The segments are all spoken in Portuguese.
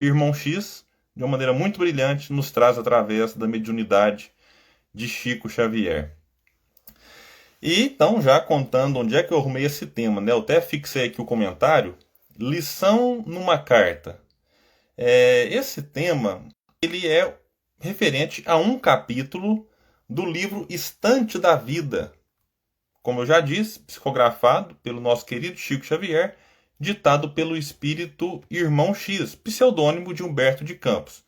Irmão X, de uma maneira muito brilhante, nos traz através da mediunidade de Chico Xavier. E então, já contando onde é que eu arrumei esse tema, né? Eu até fixei aqui o comentário. Lição numa carta. Esse tema ele é referente a um capítulo do livro Estante da Vida, como eu já disse, psicografado pelo nosso querido Chico Xavier, ditado pelo espírito Irmão X, pseudônimo de Humberto de Campos.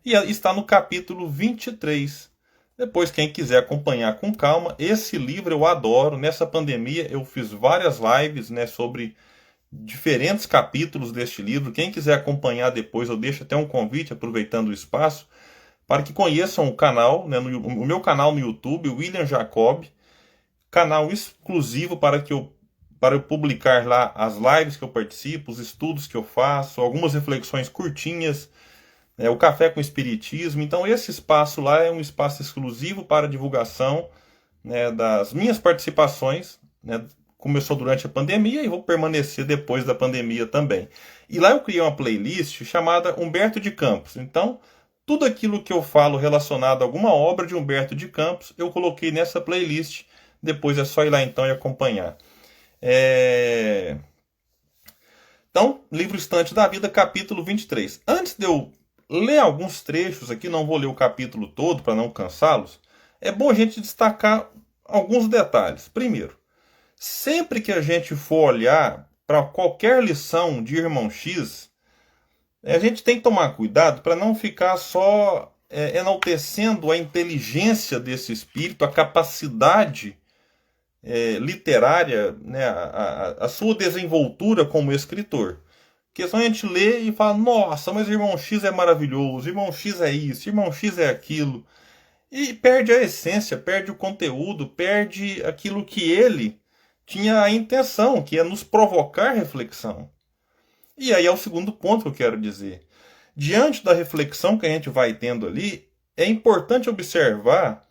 E está no capítulo 23. Depois, quem quiser acompanhar com calma, esse livro eu adoro. Nessa pandemia eu fiz várias lives, né, sobre diferentes capítulos deste livro. Quem quiser acompanhar depois, eu deixo até um convite, aproveitando o espaço, para que conheçam o canal, né, o meu canal no YouTube, William Jacob, canal exclusivo para eu publicar lá as lives que eu participo, os estudos que eu faço, algumas reflexões curtinhas, o Café com Espiritismo. Então esse espaço lá é um espaço exclusivo para divulgação, né, das minhas participações, né. Começou durante a pandemia e vou permanecer depois da pandemia também. E lá eu criei uma playlist chamada Humberto de Campos. Então, tudo aquilo que eu falo relacionado a alguma obra de Humberto de Campos, eu coloquei nessa playlist. Depois é só ir lá então e acompanhar. Então, livro Estante da Vida, capítulo 23. Antes de eu ler alguns trechos aqui, não vou ler o capítulo todo para não cansá-los, é bom a gente destacar alguns detalhes. Primeiro, sempre que a gente for olhar para qualquer lição de Irmão X, a gente tem que tomar cuidado para não ficar só enaltecendo a inteligência desse espírito, a capacidade literária, né, a sua desenvoltura como escritor. Porque senão a gente lê e fala, nossa, mas Irmão X é maravilhoso, Irmão X é isso, Irmão X é aquilo. E perde a essência, perde o conteúdo, perde aquilo que ele tinha a intenção, que é nos provocar reflexão. E aí é o segundo ponto que eu quero dizer. Diante da reflexão que a gente vai tendo ali, é importante observar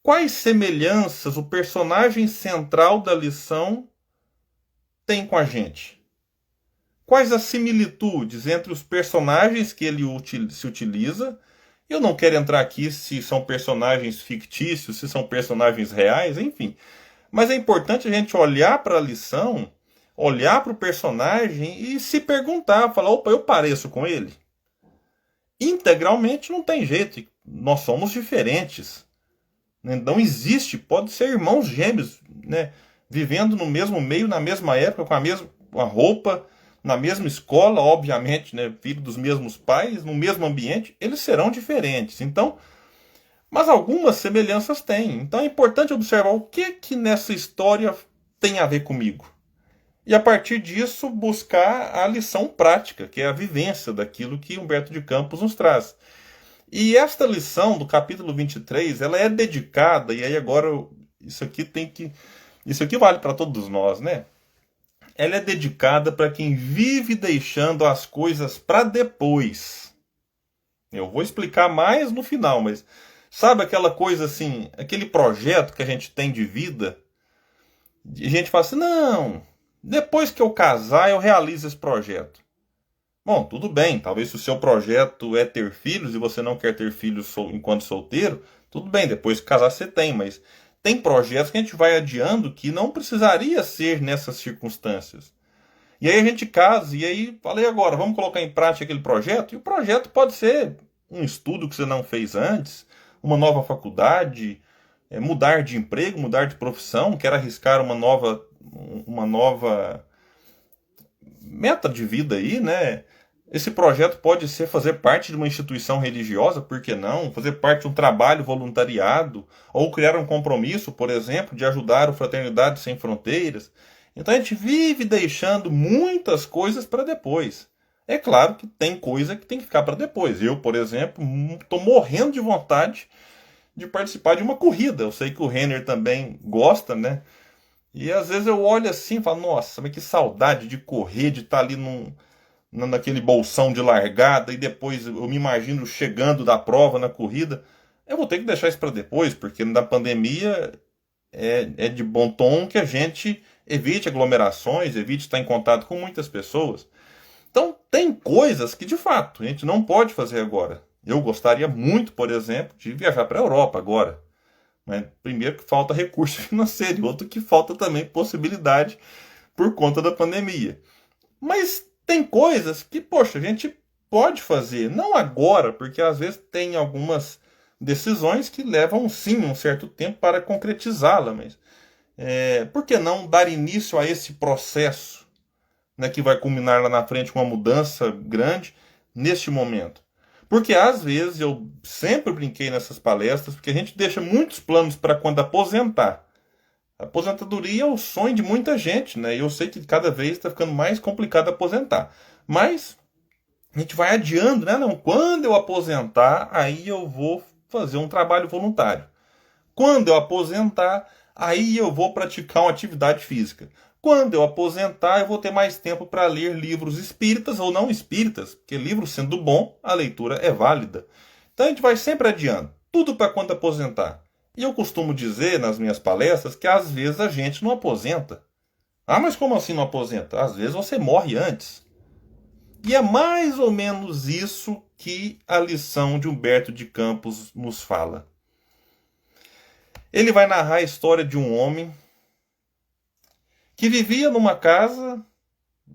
quais semelhanças o personagem central da lição tem com a gente. Quais as similitudes entre os personagens que ele se utiliza. Eu não quero entrar aqui se são personagens fictícios, se são personagens reais, enfim. Mas é importante a gente olhar para a lição, olhar para o personagem e se perguntar, falar, opa, eu pareço com ele? Integralmente não tem jeito, nós somos diferentes. Não existe, pode ser irmãos gêmeos, né, vivendo no mesmo meio, na mesma época, com a mesma roupa, na mesma escola, obviamente, né, filho dos mesmos pais, no mesmo ambiente, eles serão diferentes. Então, mas algumas semelhanças têm. Então é importante observar o que nessa história tem a ver comigo. E a partir disso buscar a lição prática, que é a vivência daquilo que Humberto de Campos nos traz. E esta lição do capítulo 23, ela é dedicada, e aí agora isso aqui vale para todos nós, né? Ela é dedicada para quem vive deixando as coisas para depois. Eu vou explicar mais no final, mas sabe aquela coisa assim, aquele projeto que a gente tem de vida, e a gente fala assim, não, depois que eu casar eu realizo esse projeto. Bom, tudo bem, talvez se o seu projeto é ter filhos e você não quer ter filhos enquanto solteiro, tudo bem, depois que casar você tem, mas tem projetos que a gente vai adiando que não precisaria ser nessas circunstâncias. E aí a gente casa, e aí falei agora, vamos colocar em prática aquele projeto? E o projeto pode ser um estudo que você não fez antes, uma nova faculdade, mudar de emprego, mudar de profissão, quer arriscar uma nova meta de vida aí, né? Esse projeto pode ser fazer parte de uma instituição religiosa, por que não? Fazer parte de um trabalho voluntariado, ou criar um compromisso, por exemplo, de ajudar o Fraternidade Sem Fronteiras. Então a gente vive deixando muitas coisas para depois. É claro que tem coisa que tem que ficar para depois. Eu, por exemplo, estou morrendo de vontade de participar de uma corrida. Eu sei que o Renner também gosta, né? E às vezes eu olho assim e falo, nossa, mas que saudade de correr, de estar ali naquele bolsão de largada, e depois eu me imagino chegando da prova na corrida. Eu vou ter que deixar isso para depois, porque na pandemia é de bom tom que a gente evite aglomerações, evite estar em contato com muitas pessoas. Então, tem coisas que, de fato, a gente não pode fazer agora. Eu gostaria muito, por exemplo, de viajar para a Europa agora. Né? Primeiro que falta recurso financeiro, e outro que falta também possibilidade por conta da pandemia. Mas tem coisas que, poxa, a gente pode fazer. Não agora, porque às vezes tem algumas decisões que levam, sim, um certo tempo para concretizá-la. Mas por que não dar início a esse processo, né, que vai culminar lá na frente com uma mudança grande neste momento? Porque às vezes eu sempre brinquei nessas palestras, porque a gente deixa muitos planos para quando aposentar. A aposentadoria é o sonho de muita gente, né? E eu sei que cada vez está ficando mais complicado aposentar. Mas a gente vai adiando, né? Não, quando eu aposentar, aí eu vou fazer um trabalho voluntário. Quando eu aposentar, aí eu vou praticar uma atividade física. Quando eu aposentar, eu vou ter mais tempo para ler livros espíritas ou não espíritas, porque livro sendo bom, a leitura é válida. Então a gente vai sempre adiando, tudo para quando aposentar. E eu costumo dizer nas minhas palestras que às vezes a gente não aposenta. Ah, mas como assim não aposenta? Às vezes você morre antes. E é mais ou menos isso que a lição de Humberto de Campos nos fala. Ele vai narrar a história de um homem que vivia numa casa,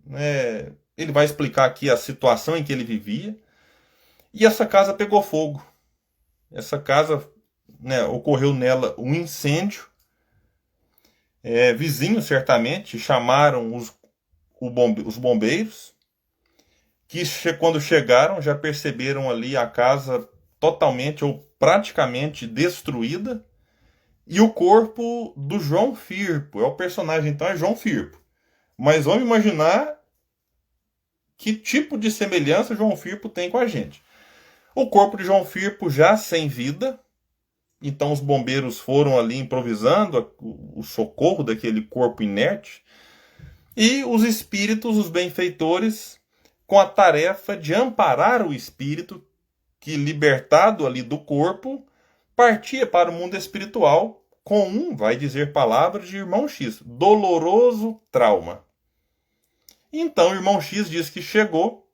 né, ele vai explicar aqui a situação em que ele vivia, e essa casa pegou fogo. Essa casa, né, ocorreu nela um incêndio. Vizinhos certamente chamaram os bombeiros, que quando chegaram já perceberam ali a casa totalmente ou praticamente destruída, e o corpo do João Firpo. O personagem então é João Firpo. Mas vamos imaginar que tipo de semelhança João Firpo tem com a gente. O corpo de João Firpo já sem vida, então os bombeiros foram ali improvisando o socorro daquele corpo inerte, e os espíritos, os benfeitores, com a tarefa de amparar o espírito que, libertado ali do corpo, partia para o mundo espiritual com vai dizer palavras de irmão X, doloroso trauma. Então, o irmão X diz que chegou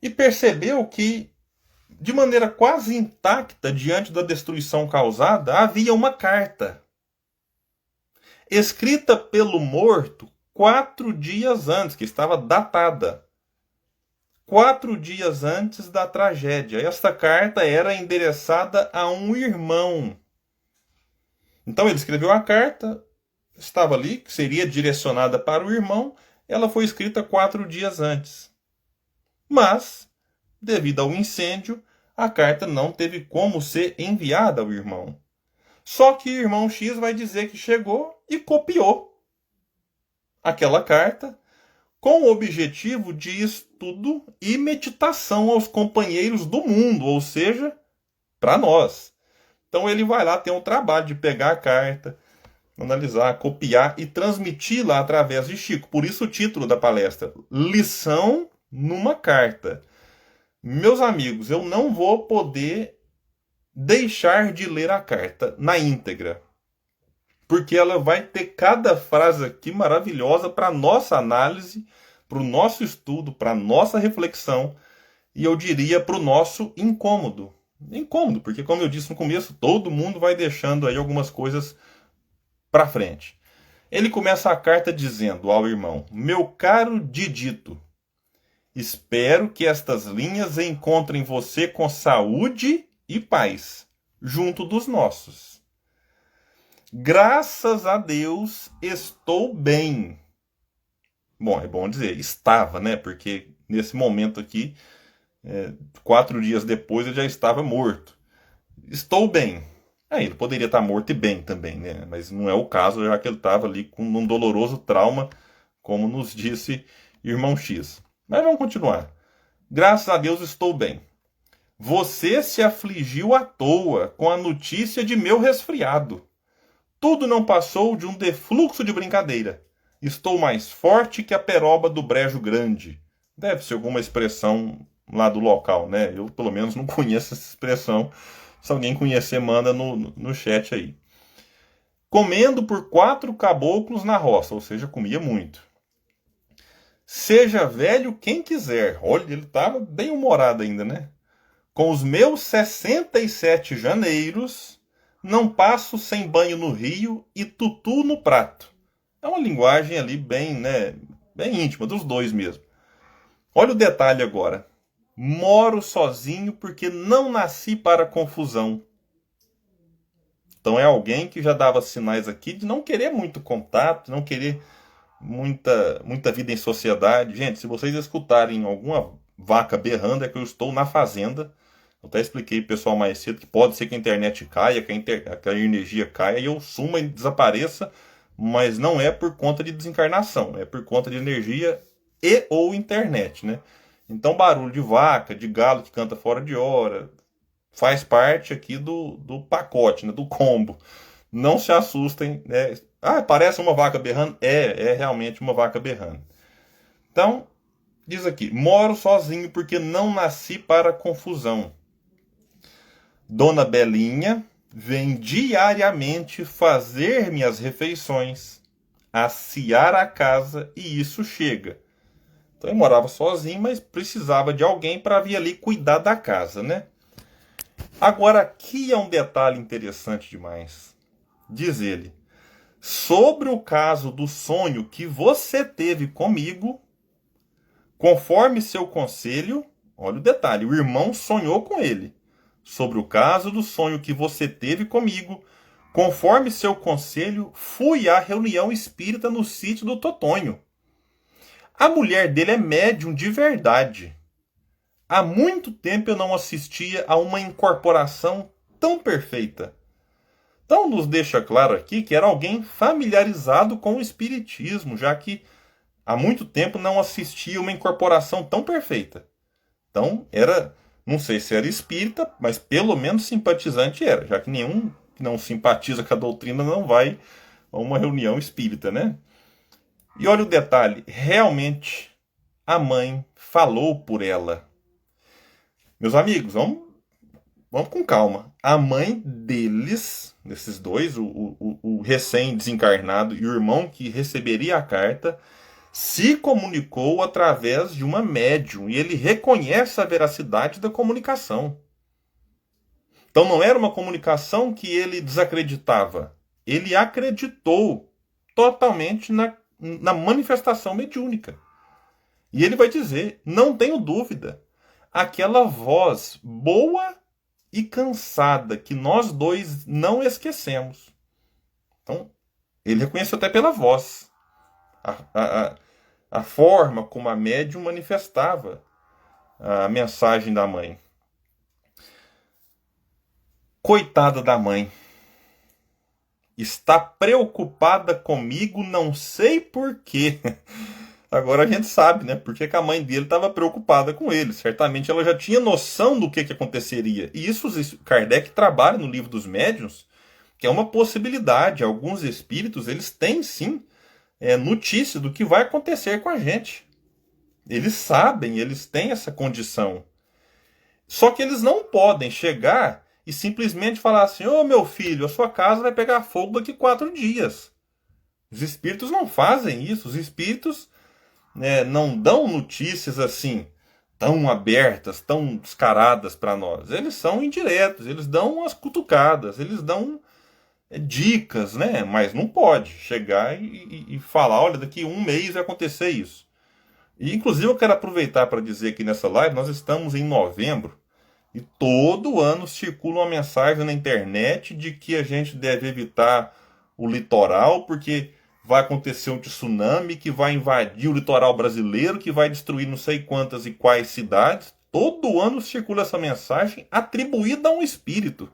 e percebeu que, de maneira quase intacta, diante da destruição causada, havia uma carta escrita pelo morto 4 dias antes, que estava datada. 4 dias antes da tragédia. Esta carta era endereçada a um irmão. Então ele escreveu a carta, estava ali, que seria direcionada para o irmão. Ela foi escrita 4 dias antes. Mas, devido ao incêndio, a carta não teve como ser enviada ao irmão. Só que o irmão X vai dizer que chegou e copiou aquela carta com o objetivo de estudo e meditação aos companheiros do mundo, ou seja, para nós. Então ele vai lá ter um trabalho de pegar a carta, analisar, copiar e transmiti-la através de Chico. Por isso o título da palestra, Lição numa Carta. Meus amigos, eu não vou poder deixar de ler a carta na íntegra, porque ela vai ter cada frase aqui maravilhosa para nossa análise, para o nosso estudo, para nossa reflexão, e eu diria para o nosso incômodo. Incômodo, porque como eu disse no começo, todo mundo vai deixando aí algumas coisas para frente. Ele começa a carta dizendo ao irmão: meu caro Didito, espero que estas linhas encontrem você com saúde e paz, junto dos nossos. Graças a Deus, estou bem. Bom, é bom dizer, estava, né? Porque nesse momento aqui, 4 dias depois, ele já estava morto. Estou bem. Ele poderia estar morto e bem também, né? Mas não é o caso, já que ele estava ali com um doloroso trauma, como nos disse irmão X. Mas vamos continuar. Graças a Deus estou bem. Você se afligiu à toa com a notícia de meu resfriado. Tudo não passou de um defluxo de brincadeira. Estou mais forte que a peroba do Brejo Grande. Deve ser alguma expressão lá do local, né? Eu, pelo menos, não conheço essa expressão. Se alguém conhecer, manda no chat aí. Comendo por 4 caboclos na roça, ou seja, comia muito. Seja velho quem quiser. Olha, ele estava bem humorado ainda, né? Com os meus 67 janeiros, não passo sem banho no rio e tutu no prato. É uma linguagem ali bem, né, bem íntima, dos dois mesmo. Olha o detalhe agora. Moro sozinho porque não nasci para confusão. Então é alguém que já dava sinais aqui de não querer muito contato, não querer muita vida em sociedade. Gente, se vocês escutarem alguma vaca berrando, é que eu estou na fazenda. Eu até expliquei pro pessoal mais cedo que pode ser que a internet caia, que a energia caia e eu suma e desapareça, mas não é por conta de desencarnação, é por conta de energia e ou internet, né? Então barulho de vaca, de galo que canta fora de hora, faz parte aqui do pacote, né, do combo. Não se assustem, né? Ah, parece uma vaca berrando? É realmente uma vaca berrando. Então, diz aqui: moro sozinho porque não nasci para confusão. Dona Belinha vem diariamente fazer minhas refeições, assear a casa e isso chega. Então eu morava sozinho, mas precisava de alguém para vir ali cuidar da casa, né? Agora aqui é um detalhe interessante demais. Diz ele: sobre o caso do sonho que você teve comigo, conforme seu conselho, olha o detalhe, o irmão sonhou com ele. Sobre o caso do sonho que você teve comigo, conforme seu conselho, fui à reunião espírita no sítio do Totonho. A mulher dele é médium de verdade. Há muito tempo eu não assistia a uma incorporação tão perfeita. Então nos deixa claro aqui que era alguém familiarizado com o espiritismo, já que há muito tempo não assistia uma incorporação tão perfeita. Então era, não sei se era espírita, mas pelo menos simpatizante era, já que nenhum que não simpatiza com a doutrina não vai a uma reunião espírita, né? E olha o detalhe, realmente a mãe falou por ela. Meus amigos, vamos com calma. A mãe deles, desses dois, o recém-desencarnado e o irmão que receberia a carta, se comunicou através de uma médium e ele reconhece a veracidade da comunicação. Então não era uma comunicação que ele desacreditava. Ele acreditou totalmente na manifestação mediúnica. E ele vai dizer, não tenho dúvida, aquela voz boa e cansada que nós dois não esquecemos. Então, ele reconheceu até pela voz a forma como a médium manifestava a mensagem da mãe. Coitada da mãe. Está preocupada comigo, não sei por quê. Agora a gente sabe, né? Porque que a mãe dele estava preocupada com ele. Certamente ela já tinha noção do que aconteceria. E isso Kardec trabalha no livro dos médiuns, que é uma possibilidade. Alguns espíritos, eles têm sim notícia do que vai acontecer com a gente. Eles sabem, eles têm essa condição. Só que eles não podem chegar e simplesmente falar assim: ô meu filho, a sua casa vai pegar fogo daqui 4 dias. Os espíritos não fazem isso. Os espíritos não dão notícias assim tão abertas, tão descaradas para nós. Eles são indiretos, eles dão umas cutucadas, eles dão dicas, né? Mas não pode chegar e falar: olha, daqui 1 mês vai acontecer isso. E inclusive eu quero aproveitar para dizer aqui nessa live, nós estamos em novembro e todo ano circula uma mensagem na internet de que a gente deve evitar o litoral porque vai acontecer um tsunami que vai invadir o litoral brasileiro, que vai destruir não sei quantas e quais cidades. Todo ano circula essa mensagem atribuída a um espírito.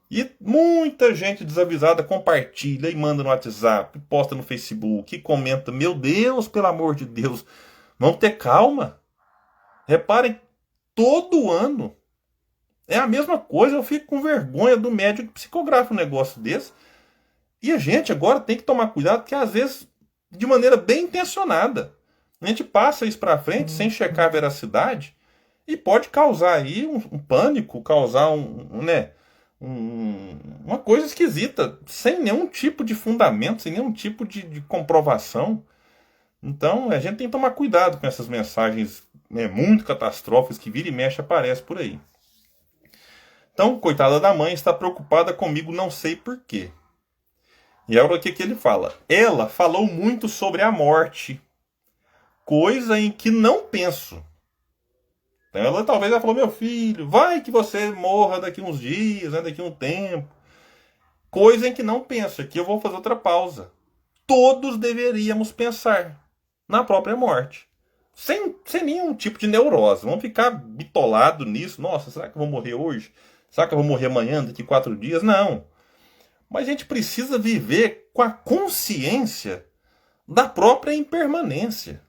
E muita gente desavisada compartilha e manda no WhatsApp, posta no Facebook, e comenta: meu Deus, pelo amor de Deus, vamos ter calma. Reparem, todo ano é a mesma coisa. Eu fico com vergonha do médico que psicografa um negócio desse. E a gente agora tem que tomar cuidado, porque às vezes, de maneira bem intencionada, a gente passa isso para frente sem checar a veracidade e pode causar aí um pânico, causar uma coisa esquisita, sem nenhum tipo de fundamento, sem nenhum tipo de comprovação. Então, a gente tem que tomar cuidado com essas mensagens, né, muito catastróficas que vira e mexe aparece por aí. Então, coitada da mãe, está preocupada comigo, não sei por quê. E é o que ele fala. Ela falou muito sobre a morte, coisa em que não penso. Então, ela falou, meu filho, vai que você morra daqui uns dias, né, daqui um tempo. Coisa em que não penso. Aqui eu vou fazer outra pausa. Todos deveríamos pensar na própria morte. Sem nenhum tipo de neurose. Vamos ficar bitolado nisso. Nossa, será que eu vou morrer hoje? Será que eu vou morrer amanhã, daqui 4 dias? Não. Mas a gente precisa viver com a consciência da própria impermanência.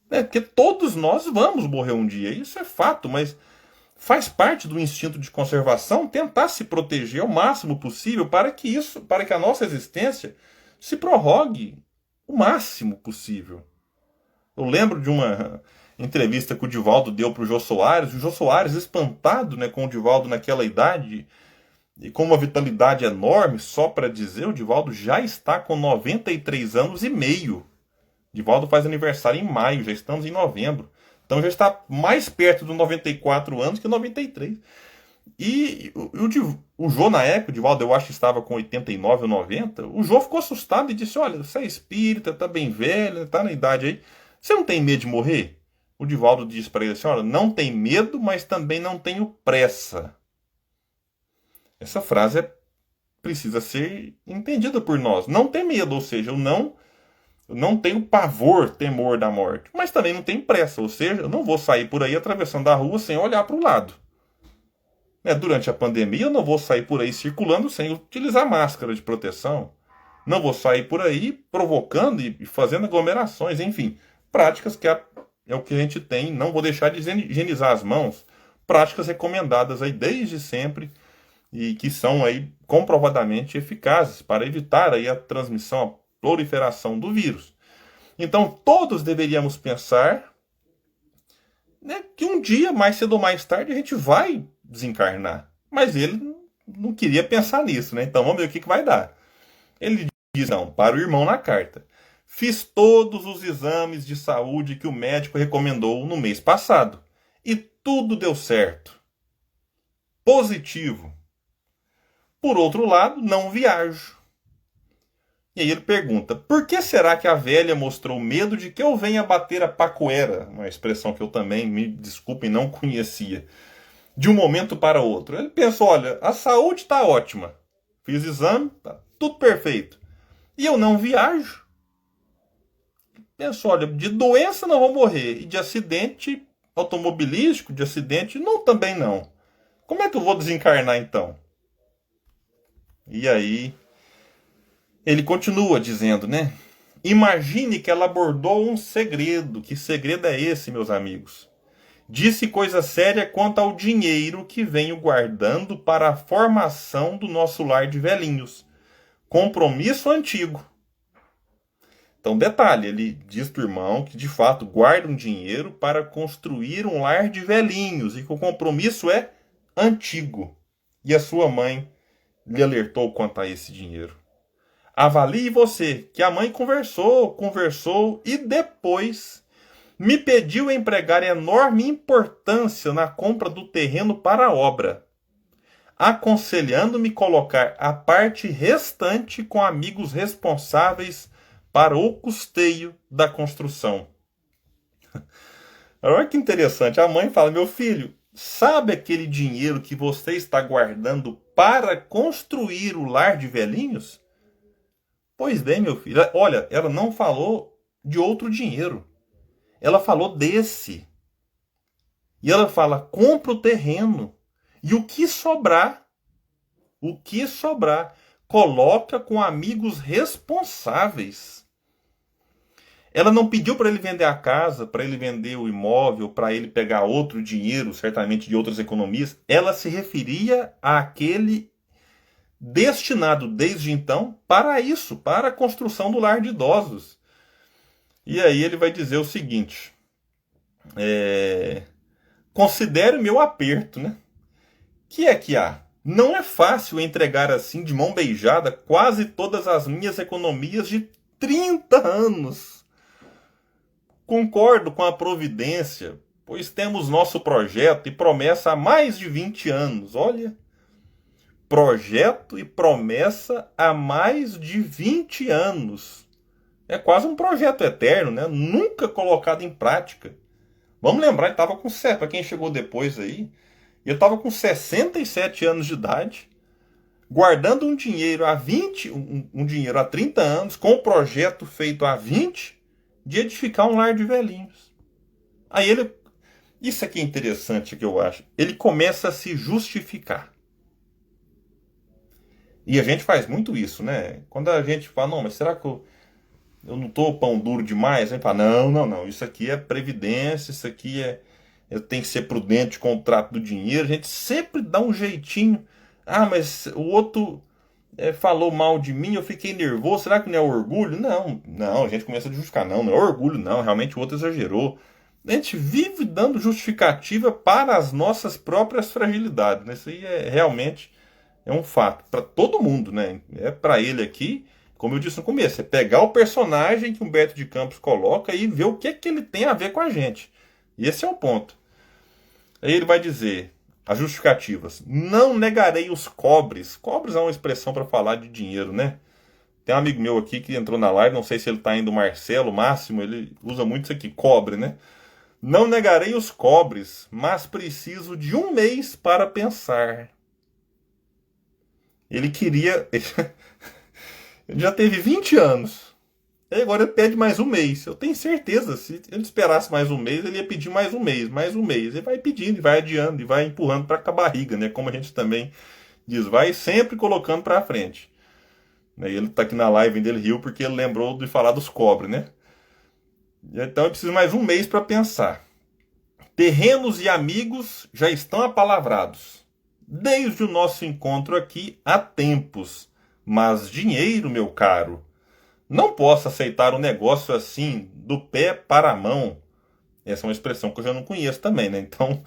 Porque todos nós vamos morrer um dia. Isso é fato, mas faz parte do instinto de conservação tentar se proteger o máximo possível para que a nossa existência se prorrogue o máximo possível. Eu lembro de uma entrevista que o Divaldo deu para o Jô Soares. O Jô Soares, espantado, né, com o Divaldo naquela idade e com uma vitalidade enorme, só para dizer, o Divaldo já está com 93 anos e meio. O Divaldo faz aniversário em maio, já estamos em novembro. Então já está mais perto dos 94 anos que 93. E o Jô, na época, o Divaldo, eu acho que estava com 89 ou 90. O Jô ficou assustado e disse: olha, você é espírita, tá bem velho, tá na idade aí. Você não tem medo de morrer? O Divaldo disse para ele assim: olha, não tem medo, mas também não tenho pressa. Essa frase precisa ser entendida por nós. Não ter medo, ou seja, eu não tenho pavor, temor da morte, mas também não tenho pressa, ou seja, eu não vou sair por aí atravessando a rua sem olhar para o lado. Durante a pandemia, eu não vou sair por aí circulando sem utilizar máscara de proteção. Não vou sair por aí provocando e fazendo aglomerações, enfim, práticas que é o que a gente tem. Não vou deixar de higienizar as mãos, práticas recomendadas aí desde sempre e que são aí comprovadamente eficazes para evitar aí a transmissão, a proliferação do vírus. Então, todos deveríamos pensar, né, que um dia, mais cedo ou mais tarde, a gente vai desencarnar. Mas ele não queria pensar nisso, né? Então, vamos ver o que vai dar. Ele diz, não, para o irmão na carta: fiz todos os exames de saúde que o médico recomendou no mês passado. E tudo deu certo. Positivo. Por outro lado, não viajo. E aí ele pergunta: por que será que a velha mostrou medo de que eu venha bater a pacoeira? Uma expressão que eu também, me desculpem, não conhecia. De um momento para outro. Ele pensou: olha, a saúde está ótima. Fiz exame, tá tudo perfeito. E eu não viajo. Pensou: olha, de doença não vou morrer. E de acidente automobilístico, de acidente, não, também não. Como é que eu vou desencarnar então? E aí ele continua dizendo, né? Imagine que ela abordou um segredo. Que segredo é esse, meus amigos? Disse coisa séria quanto ao dinheiro que venho guardando para a formação do nosso lar de velhinhos. Compromisso antigo. Então, detalhe, ele diz para o irmão que de fato guarda um dinheiro para construir um lar de velhinhos e que o compromisso é antigo. E a sua mãe lhe alertou quanto a esse dinheiro. Avalie você, que a mãe conversou e depois me pediu empregar enorme importância na compra do terreno para a obra, aconselhando-me colocar a parte restante com amigos responsáveis para o custeio da construção. Olha que interessante, a mãe fala: meu filho, sabe aquele dinheiro que você está guardando para construir o lar de velhinhos? Pois bem, meu filho, olha, ela não falou de outro dinheiro. Ela falou desse. E ela fala: compra o terreno. E o que sobrar, coloca com amigos responsáveis. Ela não pediu para ele vender a casa, para ele vender o imóvel, para ele pegar outro dinheiro, certamente de outras economias. Ela se referia àquele destinado desde então para isso, para a construção do lar de idosos. E aí ele vai dizer o seguinte: considere o meu aperto, né? Que é que há? Não é fácil entregar assim de mão beijada quase todas as minhas economias de 30 anos. Concordo com a providência, pois temos nosso projeto e promessa há mais de 20 anos. Olha, projeto e promessa há mais de 20 anos. É quase um projeto eterno, né? Nunca colocado em prática. Vamos lembrar, ele estava com, para quem chegou depois aí, eu estava com 67 anos de idade, guardando um dinheiro há 20, um dinheiro há 30 anos, com o projeto feito há 20, de edificar um lar de velhinhos. Aí ele, isso aqui é interessante que eu acho, ele começa a se justificar. E a gente faz muito isso, né? Quando a gente fala, não, mas será que eu não tô pão duro demais? A gente fala, não, isso aqui é previdência, isso aqui eu tenho que ser prudente com o trato do dinheiro. A gente sempre dá um jeitinho. Ah, mas o outro falou mal de mim, eu fiquei nervoso, será que não é orgulho? Não, a gente começa a justificar, não é orgulho não, realmente o outro exagerou. A gente vive dando justificativa para as nossas próprias fragilidades, né? Isso aí realmente é um fato, para todo mundo, né? É para ele aqui, como eu disse no começo, é pegar o personagem que Humberto de Campos coloca e ver o que ele tem a ver com a gente. E esse é o ponto. Aí ele vai dizer, as justificativas, não negarei os cobres. Cobres é uma expressão para falar de dinheiro, né? Tem um amigo meu aqui que entrou na live, não sei se ele está indo, Marcelo, Máximo, ele usa muito isso aqui, cobre, né? Não negarei os cobres, mas preciso de 1 mês para pensar. Ele queria... Ele já teve 20 anos. E agora ele pede mais 1 mês. Eu tenho certeza, se ele esperasse mais 1 mês, ele ia pedir mais 1 mês, mais 1 mês. Ele vai pedindo, vai adiando, e vai empurrando para a barriga, né? Como a gente também diz, vai sempre colocando para frente. E ele está aqui na live dele, riu, porque ele lembrou de falar dos cobres, né? Então eu preciso mais 1 mês para pensar. Terrenos e amigos já estão apalavrados. Desde o nosso encontro aqui há tempos. Mas dinheiro, meu caro, não posso aceitar um negócio assim, do pé para a mão. Essa é uma expressão que eu já não conheço também, né? Então,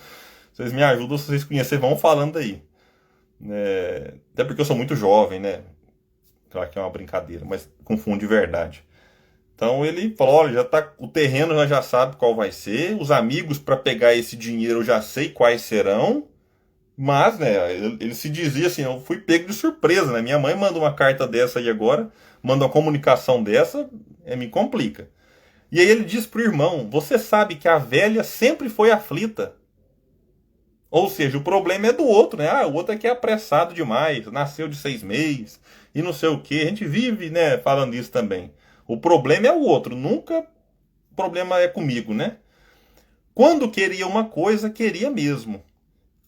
vocês me ajudam, se vocês conhecerem, vão falando aí. Até porque eu sou muito jovem, né? Claro que é uma brincadeira, mas confunde de verdade. Então ele falou, olha, já tá, o terreno já sabe qual vai ser, os amigos para pegar esse dinheiro eu já sei quais serão. Mas, né, ele se dizia assim, eu fui pego de surpresa, né? Minha mãe manda uma carta dessa aí agora, manda uma comunicação dessa, me complica. E aí ele diz pro irmão, você sabe que a velha sempre foi aflita. Ou seja, o problema é do outro, né? Ah, o outro aqui é apressado demais, nasceu de 6 meses, e não sei o quê. A gente vive, né, falando isso também. O problema é o outro, nunca o problema é comigo, né? Quando queria uma coisa, queria mesmo.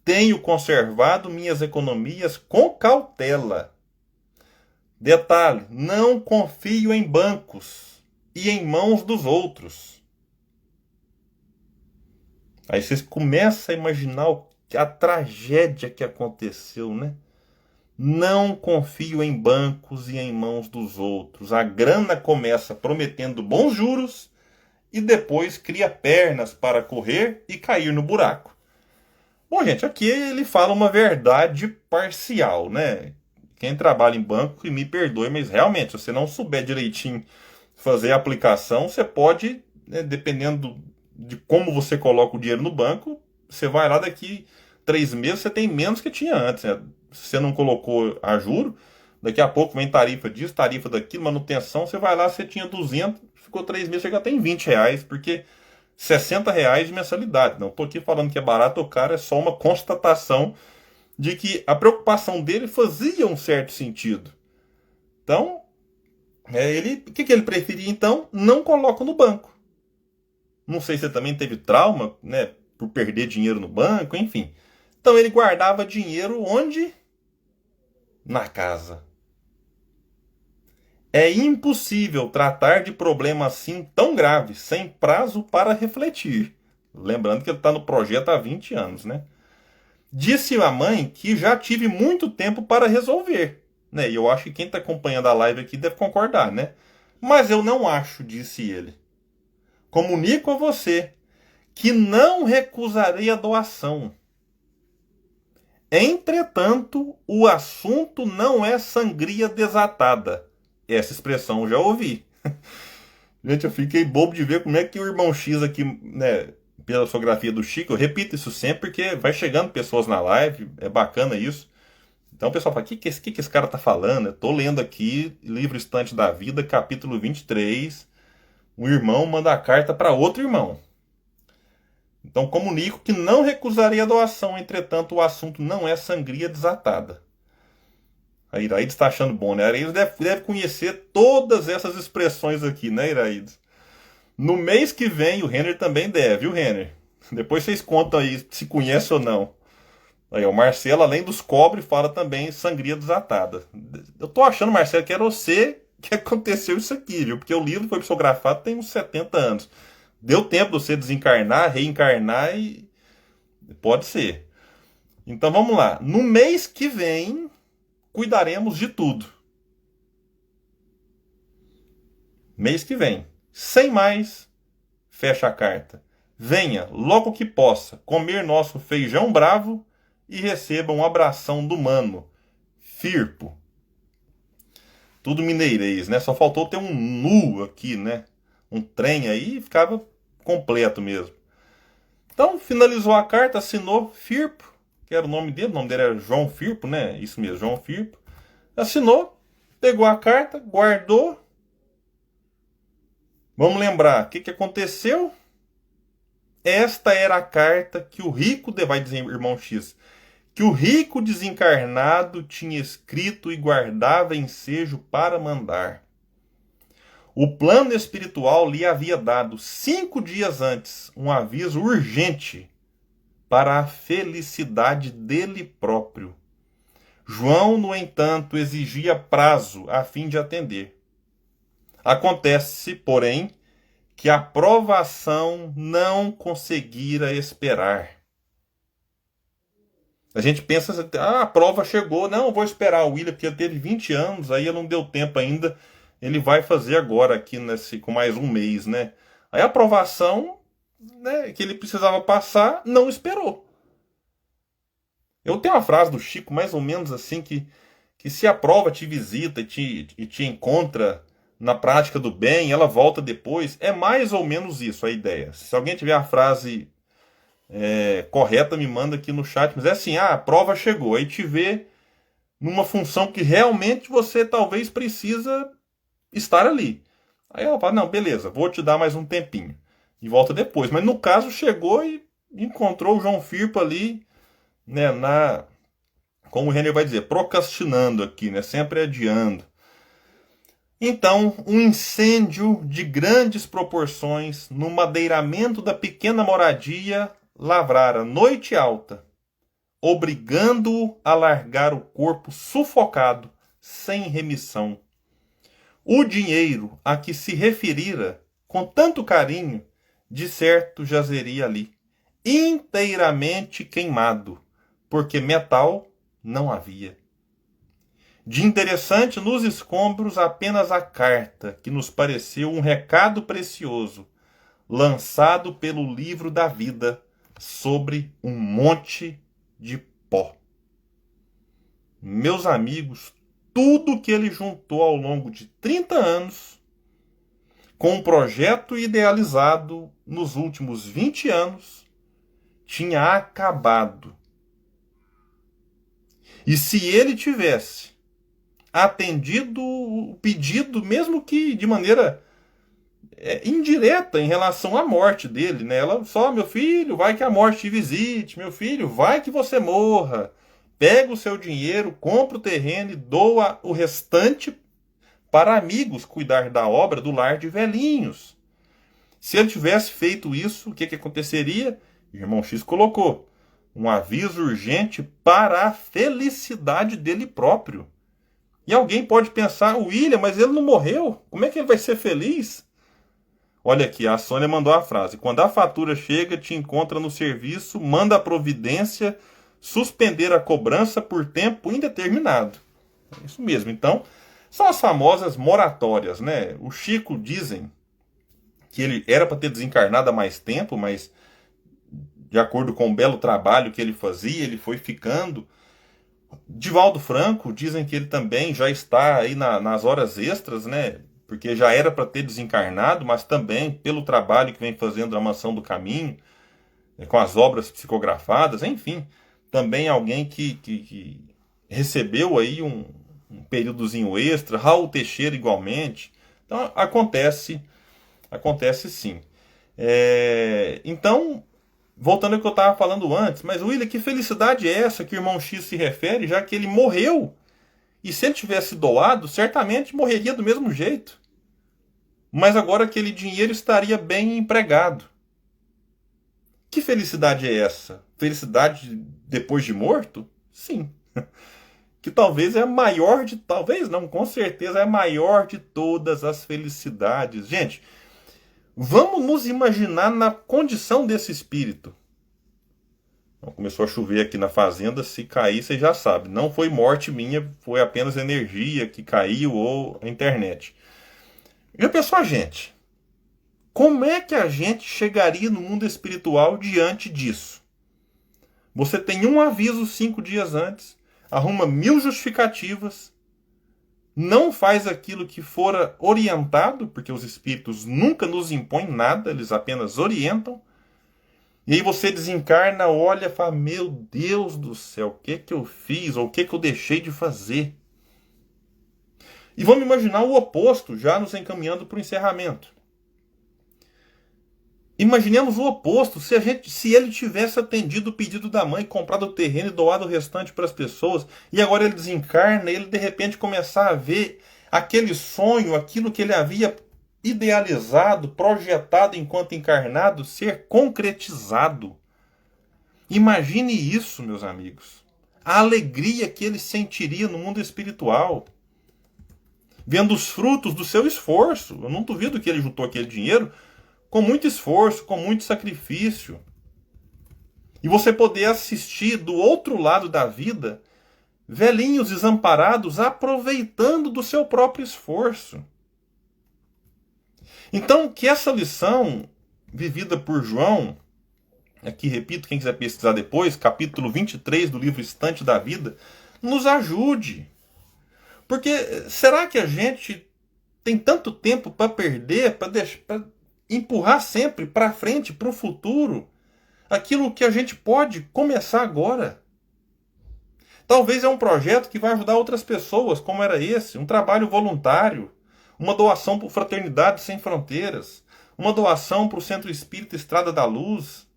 Tenho conservado minhas economias com cautela. Detalhe, não confio em bancos e em mãos dos outros. Aí vocês começam a imaginar a tragédia que aconteceu, né? Não confio em bancos e em mãos dos outros. A grana começa prometendo bons juros e depois cria pernas para correr e cair no buraco. Bom, gente, aqui ele fala uma verdade parcial, né? Quem trabalha em banco, que me perdoe, mas realmente, se você não souber direitinho fazer a aplicação, você pode, né, dependendo de como você coloca o dinheiro no banco, você vai lá daqui 3 meses, você tem menos que tinha antes, né? Se você não colocou a juro, daqui a pouco vem tarifa disso, tarifa daquilo, manutenção, você vai lá, você tinha 200, ficou 3 meses, você já tem R$ 20, porque R$ 60 de mensalidade. Não estou aqui falando que é barato ou caro, é só uma constatação de que a preocupação dele fazia um certo sentido. Então, o que ele preferia então? Não coloca no banco. Não sei se ele também teve trauma, né, por perder dinheiro no banco, enfim. Então ele guardava dinheiro onde? Na casa. É impossível tratar de problema assim tão grave, sem prazo para refletir. Lembrando que ele está no projeto há 20 anos, né? Disse a mãe que já tive muito tempo para resolver, né? E eu acho que quem está acompanhando a live aqui deve concordar, né? Mas eu não acho, disse ele. Comunico a você que não recusarei a doação. Entretanto, o assunto não é sangria desatada. Essa expressão eu já ouvi. Gente, eu fiquei bobo de ver como é que o irmão X aqui, né, pela fotografia do Chico, eu repito isso sempre porque vai chegando pessoas na live, é bacana isso. Então o pessoal fala, que esse cara tá falando? Eu tô lendo aqui, Livro Estante da Vida, capítulo 23. Um irmão manda a carta para outro irmão. Então comunico que não recusarei a doação, entretanto o assunto não é sangria desatada. A Iraídes está achando bom, né? A Iraídes deve conhecer todas essas expressões aqui, né, Iraídes? No mês que vem, o Renner também deve, viu, Renner? Depois vocês contam aí se conhece ou não. Aí, o Marcelo, além dos cobre, fala também sangria desatada. Eu tô achando, Marcelo, que era você que aconteceu isso aqui, viu? Porque o livro foi psicografado tem uns 70 anos. Deu tempo de você desencarnar, reencarnar e... Pode ser. Então vamos lá. No mês que vem, cuidaremos de tudo. Mês que vem. Sem mais, fecha a carta. Venha, logo que possa, comer nosso feijão bravo e receba um abração do mano, Firpo. Tudo mineirês, né? Só faltou ter um nu aqui, né? Um trem aí e ficava completo mesmo. Então, finalizou a carta, assinou Firpo, que era o nome dele era João Firpo, né? Isso mesmo, João Firpo. Assinou, pegou a carta, guardou. Vamos lembrar, o que aconteceu? Esta era a carta que o rico, vai dizer irmão X, que o rico desencarnado tinha escrito e guardava ensejo para mandar. O plano espiritual lhe havia dado 5 dias antes um aviso urgente para a felicidade dele próprio. João, no entanto, exigia prazo a fim de atender. Acontece, porém, que a provação não conseguira esperar. A gente pensa, a prova chegou, não, eu vou esperar o William, porque ele teve 20 anos, aí não deu tempo ainda, ele vai fazer agora aqui com mais um mês, né? Aí a aprovação, né, que ele precisava passar, não esperou. Eu tenho uma frase do Chico, mais ou menos assim, que se a prova te visita e te encontra na prática do bem, ela volta depois, é mais ou menos isso a ideia. Se alguém tiver a frase correta, me manda aqui no chat, mas é assim, a prova chegou, aí te vê numa função que realmente você talvez precisa estar ali. Aí ela fala, não, beleza, vou te dar mais um tempinho. E volta depois. Mas no caso, chegou e encontrou o João Firpo ali, né, como o Renner vai dizer, procrastinando aqui, né, sempre adiando. Então, um incêndio de grandes proporções no madeiramento da pequena moradia lavrara noite alta, obrigando-o a largar o corpo sufocado, sem remissão. O dinheiro a que se referira com tanto carinho, de certo jazeria ali, inteiramente queimado, porque metal não havia. De interessante nos escombros apenas a carta, que nos pareceu um recado precioso, lançado pelo livro da vida sobre um monte de pó. Meus amigos, tudo que ele juntou ao longo de 30 anos, com um projeto idealizado nos últimos 20 anos, tinha acabado. E se ele tivesse atendido o pedido, mesmo que de maneira indireta em relação à morte dele, né? Ela só, meu filho, vai que a morte te visite, meu filho, vai que você morra. Pega o seu dinheiro, compra o terreno e doa o restante para amigos cuidar da obra do lar de velhinhos. Se ele tivesse feito isso, o que aconteceria? O irmão X colocou um aviso urgente para a felicidade dele próprio. E alguém pode pensar, William, mas ele não morreu? Como é que ele vai ser feliz? Olha aqui, a Sônia mandou a frase. Quando a fatura chega, te encontra no serviço, manda a providência suspender a cobrança por tempo indeterminado. É isso mesmo. Então, são as famosas moratórias, né? O Chico dizem que ele era para ter desencarnado há mais tempo, mas de acordo com o belo trabalho que ele fazia, ele foi ficando. Divaldo Franco, dizem que ele também já está aí nas horas extras, né? porque já era para ter desencarnado, mas também pelo trabalho que vem fazendo na Mansão do Caminho, com as obras psicografadas, enfim, também alguém que recebeu aí um períodozinho extra, Raul Teixeira igualmente. Então acontece sim. Então, voltando ao que eu estava falando antes, mas William, que felicidade é essa que o irmão X se refere, já que ele morreu? E se ele tivesse doado, certamente morreria do mesmo jeito. Mas agora aquele dinheiro estaria bem empregado. Que felicidade é essa? Felicidade depois de morto? Sim. Que talvez é a maior de... Talvez não, com certeza é a maior de todas as felicidades. Gente, vamos nos imaginar na condição desse espírito. Começou a chover aqui na fazenda, se cair, você já sabe. Não foi morte minha, foi apenas energia que caiu ou a internet. Já pensou a gente? Como é que a gente chegaria no mundo espiritual diante disso? Você tem um aviso 5 dias antes, arruma 1000 justificativas, não faz aquilo que fora orientado, porque os espíritos nunca nos impõem nada, eles apenas orientam. E aí você desencarna, olha e fala, meu Deus do céu, o que eu fiz? Ou o que eu deixei de fazer? E vamos imaginar o oposto, já nos encaminhando para o encerramento. Imaginemos o oposto, se ele tivesse atendido o pedido da mãe, comprado o terreno e doado o restante para as pessoas, e agora ele desencarna, ele de repente começar a ver aquele sonho, aquilo que ele havia idealizado, projetado enquanto encarnado, ser concretizado. Imagine isso, meus amigos. A alegria que ele sentiria no mundo espiritual, vendo os frutos do seu esforço. Eu não duvido que ele juntou aquele dinheiro com muito esforço, com muito sacrifício. E você poder assistir do outro lado da vida, velhinhos desamparados aproveitando do seu próprio esforço. Então, que essa lição vivida por João, aqui repito, quem quiser pesquisar depois, capítulo 23 do livro Estante da Vida, nos ajude. Porque será que a gente tem tanto tempo para perder, para empurrar sempre para frente, para o futuro, aquilo que a gente pode começar agora? Talvez é um projeto que vai ajudar outras pessoas, como era esse, um trabalho voluntário, uma doação para Fraternidade Sem Fronteiras, uma doação para o Centro Espírita Estrada da Luz.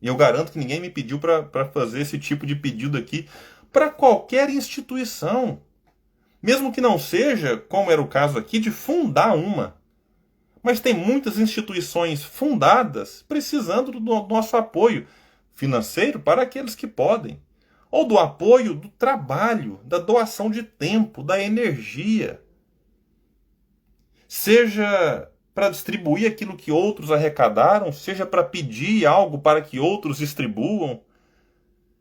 E eu garanto que ninguém me pediu para fazer esse tipo de pedido aqui para qualquer instituição. Mesmo que não seja, como era o caso aqui, de fundar uma. Mas tem muitas instituições fundadas precisando do nosso apoio financeiro para aqueles que podem. Ou do apoio do trabalho, da doação de tempo, da energia. Seja para distribuir aquilo que outros arrecadaram, seja para pedir algo para que outros distribuam.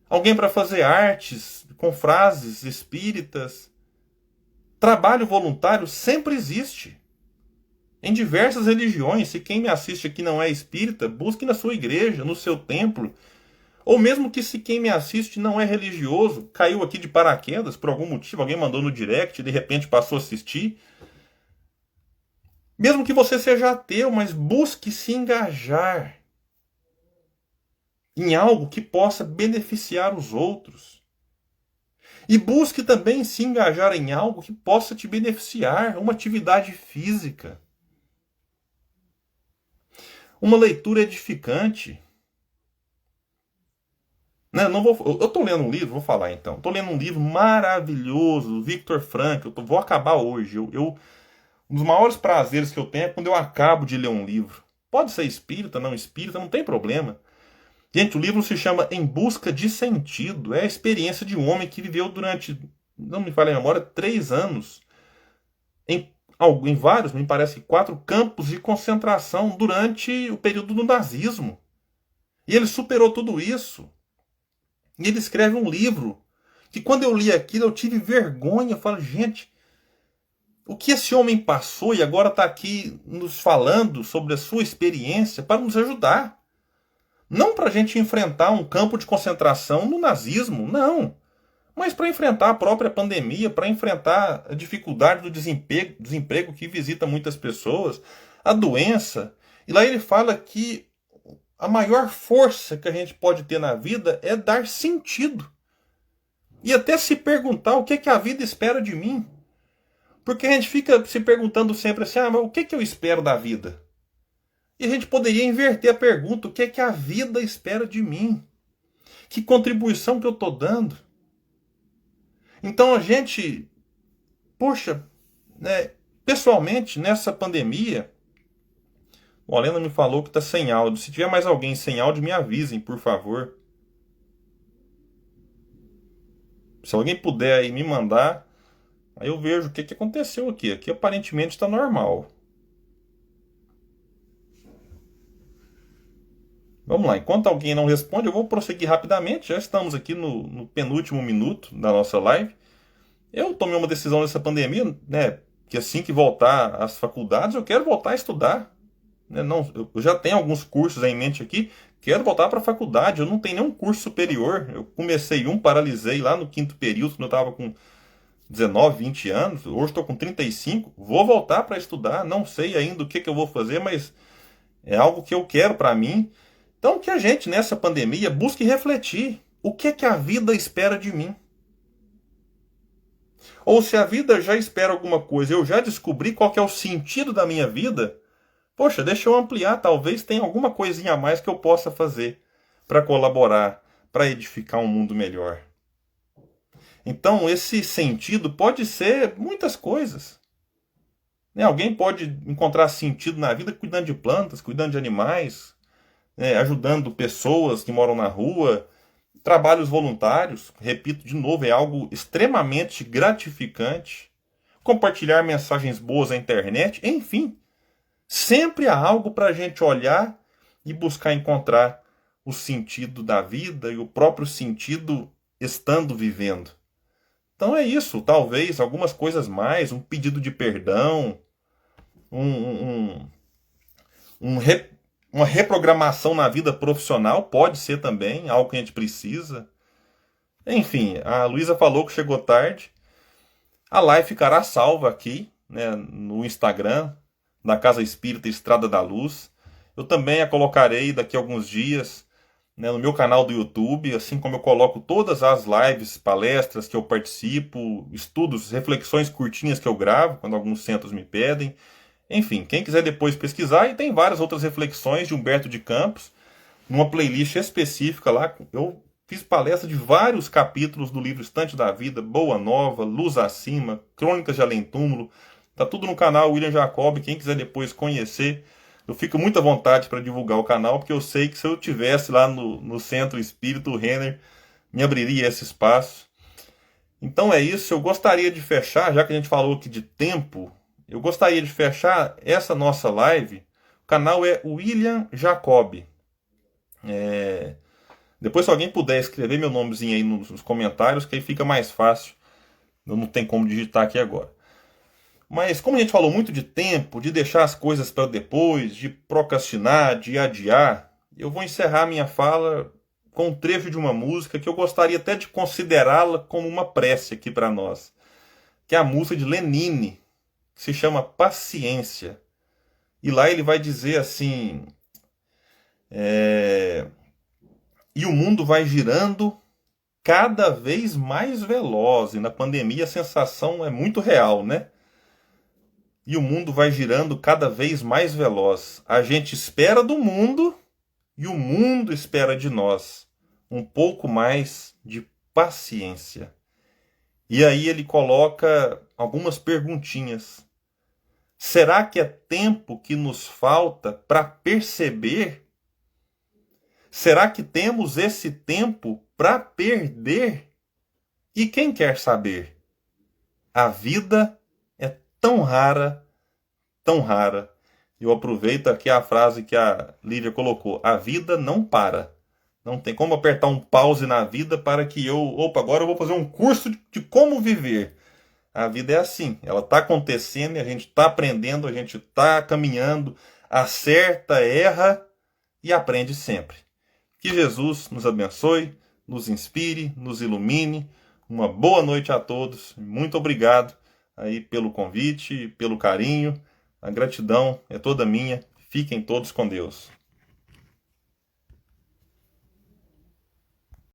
Alguém para fazer artes com frases espíritas. Trabalho voluntário sempre existe. Em diversas religiões, se quem me assiste aqui não é espírita, busque na sua igreja, no seu templo. Ou mesmo que se quem me assiste não é religioso, caiu aqui de paraquedas por algum motivo, alguém mandou no direct e de repente passou a assistir. Mesmo que você seja ateu, mas busque se engajar em algo que possa beneficiar os outros. E busque também se engajar em algo que possa te beneficiar, uma atividade física. Uma leitura edificante. Eu estou lendo um livro, vou falar então. Estou lendo um livro maravilhoso, Viktor Frankl. Vou acabar hoje. Um dos maiores prazeres que eu tenho é quando eu acabo de ler um livro. Pode ser espírita, não tem problema. Gente, o livro se chama Em Busca de Sentido. É a experiência de um homem que viveu durante, não me falha a memória, 3 anos. Em vários, me parece, 4 campos de concentração durante o período do nazismo. E ele superou tudo isso. E ele escreve um livro que quando eu li aquilo eu tive vergonha. Eu falo, gente, o que esse homem passou e agora está aqui nos falando sobre a sua experiência para nos ajudar. Não para a gente enfrentar um campo de concentração no nazismo, não. mas para enfrentar a própria pandemia, para enfrentar a dificuldade do desemprego que visita muitas pessoas, a doença. E lá ele fala que a maior força que a gente pode ter na vida é dar sentido. E até se perguntar o que é que a vida espera de mim. Porque a gente fica se perguntando sempre assim, mas o que é que eu espero da vida? E a gente poderia inverter a pergunta, o que é que a vida espera de mim? Que contribuição que eu estou dando? Então a gente, poxa, né, pessoalmente, nessa pandemia, o Alena me falou que está sem áudio. Se tiver mais alguém sem áudio, me avisem, por favor. Se alguém puder aí me mandar, aí eu vejo o que aconteceu aqui. Aqui aparentemente está normal. Vamos lá, enquanto alguém não responde, eu vou prosseguir rapidamente. Já estamos aqui no penúltimo minuto da nossa live. Eu tomei uma decisão nessa pandemia, né? Que assim que voltar às faculdades, eu quero voltar a estudar. Né? Não, eu já tenho alguns cursos em mente aqui, quero voltar para a faculdade. Eu não tenho nenhum curso superior. Eu comecei paralisei lá no quinto período, quando eu estava com 19, 20 anos. Hoje estou com 35. Vou voltar para estudar. Não sei ainda o que eu vou fazer, mas é algo que eu quero para mim. Então, que a gente, nessa pandemia, busque refletir. O que a vida espera de mim? Ou se a vida já espera alguma coisa, eu já descobri qual que é o sentido da minha vida, poxa, deixa eu ampliar. Talvez tenha alguma coisinha a mais que eu possa fazer para colaborar, para edificar um mundo melhor. Então, esse sentido pode ser muitas coisas. Alguém pode encontrar sentido na vida cuidando de plantas, cuidando de animais, ajudando pessoas que moram na rua, trabalhos voluntários, repito de novo, é algo extremamente gratificante. Compartilhar mensagens boas na internet, enfim, sempre há algo para a gente olhar e buscar encontrar o sentido da vida e o próprio sentido estando vivendo. Então é isso, talvez algumas coisas mais, um pedido de perdão, uma reprogramação na vida profissional pode ser também algo que a gente precisa. Enfim, a Luísa falou que chegou tarde. A live ficará salva aqui, né, no Instagram, da Casa Espírita Estrada da Luz. Eu também a colocarei daqui a alguns dias, né, no meu canal do YouTube, assim como eu coloco todas as lives, palestras que eu participo, estudos, reflexões curtinhas que eu gravo, quando alguns centros me pedem. Enfim, quem quiser depois pesquisar, e tem várias outras reflexões de Humberto de Campos, numa playlist específica lá. Eu fiz palestra de vários capítulos do livro Estante da Vida, Boa Nova, Luz Acima, Crônicas de Além Túmulo. Tá tudo no canal William Jacob. Quem quiser depois conhecer, eu fico muito à vontade para divulgar o canal, porque eu sei que se eu tivesse lá no Centro Espírito, o Renner me abriria esse espaço. Então é isso. Eu gostaria de fechar, já que a gente falou aqui de tempo, eu gostaria de fechar essa nossa live. O canal é William Jacob. Depois, se alguém puder escrever meu nomezinho aí nos comentários, que aí fica mais fácil. Eu não tenho como digitar aqui agora. Mas como a gente falou muito de tempo, de deixar as coisas para depois, de procrastinar, de adiar, eu vou encerrar minha fala com um trecho de uma música que eu gostaria até de considerá-la como uma prece aqui para nós, que é a música de Lenine, que se chama Paciência. E lá ele vai dizer assim: e o mundo vai girando cada vez mais veloz. E na pandemia a sensação é muito real, né? E o mundo vai girando cada vez mais veloz. A gente espera do mundo e o mundo espera de nós um pouco mais de paciência. E aí ele coloca algumas perguntinhas. Será que é tempo que nos falta para perceber? Será que temos esse tempo para perder? E quem quer saber? A vida é tão rara, tão rara. Eu aproveito aqui a frase que a Lívia colocou. A vida não para. Não tem como apertar um pause na vida para que agora eu vou fazer um curso de como viver. A vida é assim, ela está acontecendo e a gente está aprendendo, a gente está caminhando, acerta, erra e aprende sempre. Que Jesus nos abençoe, nos inspire, nos ilumine, Uma boa noite a todos. Muito obrigado aí pelo convite, pelo carinho. A gratidão é toda minha. Fiquem todos com Deus.